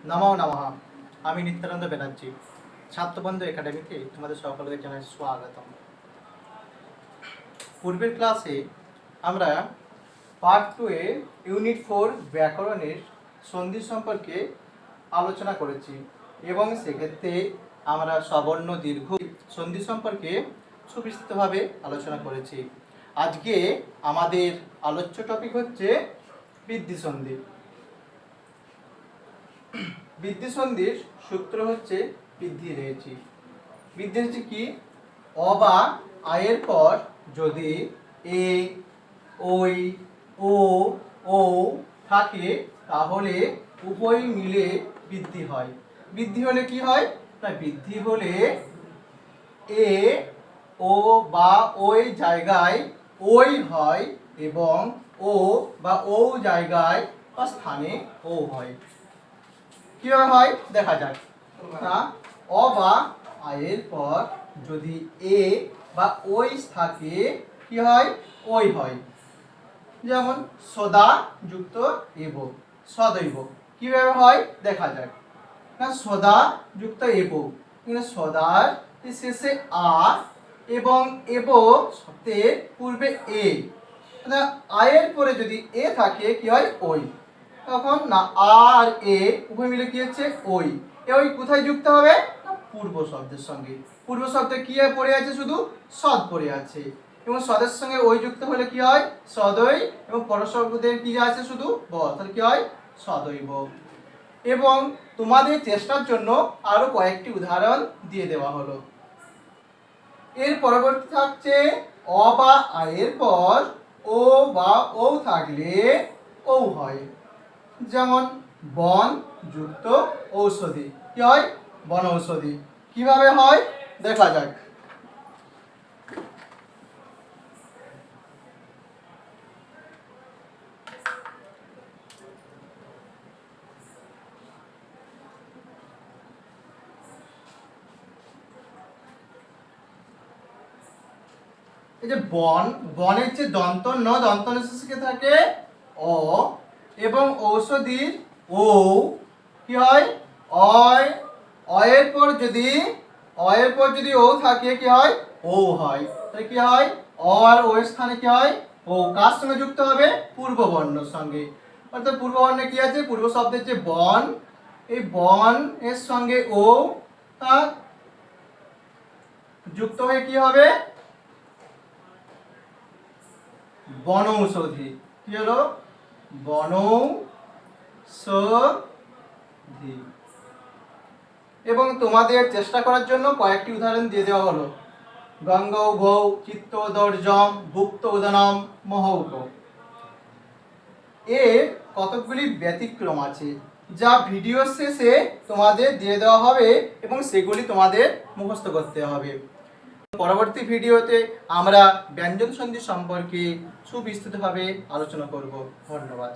নমো নমঃ। আমি নিত্যানন্দ ব্যানার্জি, ছাত্রবন্ধু একাডেমিতে তোমাদের সকলকে জানাই স্বাগতম। পূর্বের ক্লাসে আমরা পার্ট 2 এ ইউনিট 4 ব্যাকরণের সন্ধি সম্পর্কে আলোচনা করেছি এবং সেক্ষেত্রে আমরা সবর্ণ দীর্ঘ সন্ধি সম্পর্কে সুবিস্তৃতভাবে আলোচনা করেছি। আজকে আমাদের আলোচ্য টপিক হচ্ছে বৃদ্ধি সন্ধি। বৃদ্ধি সন্ধির সূত্র হচ্ছে বৃদ্ধি রেচি। বৃদ্ধি হচ্ছে কি? অ বা আয়ের পর যদি এ, ওই, ও, ও থাকে তাহলে উভয় মিলে বৃদ্ধি হয়। বৃদ্ধি হলে কি হয় না, বৃদ্ধি হলে এ, ও বা ওই জায়গায় ওই হয় এবং ও বা ও জায়গায় বা স্থানে ও হয়। কিভাবে হয় দেখা যাক। না, অ বা আয়ের পর যদি এ বা ওই থাকে কি হয়? ওই হয়। যেমন সদা যুক্ত এব, সদৈব। কিভাবে হয় দেখা যাক। না, সদা যুক্ত এব, কিন্তু সদার শেষে আ এবং এব শব্দের পূর্বে এ, আয়ের পরে যদি এ থাকে কি হয়? ওই। তখন না আর এ উভয় মিলে কি হচ্ছে? ওই। ওই কোথায় যুক্ত হবে? না, পূর্ব শব্দের সঙ্গে। পূর্ব শব্দে কি পড়ে আছে? শুধু সদ পড়ে আছে এবং সদের সঙ্গে ওই যুক্ত হলে কি হয়? সদৈ। এবং পর শব্দের কি আছে? শুধু ব, তাহলে কি হয়? সদৈব। এবং তোমাদের চেষ্টার জন্য আরো কয়েকটি উদাহরণ দিয়ে দেওয়া হলো। এর পরবর্তী থাকছে অ বা আয়ের পর ও বা ও থাকলে ও হয়। যেমন বন যুক্ত ঔষধি, কি হয়? বন ঔষধি। কিভাবে হয় দেখা যাক। এই যে বন, বনের যে দন্ত ন, দন্ত শেষে থাকে অ এবং ঔষধির ও, কি হয়? অয়। অয়ের পর যদি ও থাকে কি হয়? ও হয়। তাহলে কি হয়? অ আর ও এর স্থানে কি হয়? ও। কার সঙ্গে যুক্ত হবে? পূর্ব বর্ণের সঙ্গে। অর্থাৎ পূর্ব বর্ণে কি আছে? পূর্ব শব্দের যে বন, এই বন এর সঙ্গে ও যুক্ত হয়ে কি হবে? বনৌষধি। কি হলো? বনৌষধি। এবং তোমাদের চেষ্টা করার জন্য কয়েকটি উদাহরণ দিয়ে দেওয়া হলো। গঙ্গৌ ভৌ চিত্তোদর্জম ভুক্ত উদনম মহৌক। এর কতকগুলি ব্যতিক্রম আছে যা ভিডিও শেষে তোমাদের দিয়ে দেওয়া হবে এবং সেগুলি তোমাদের মুখস্থ করতে হবে। পরবর্তী ভিডিওতে আমরা ব্যঞ্জন সন্ধি সম্পর্কে সুবিস্তৃতভাবে আলোচনা করব। ধন্যবাদ।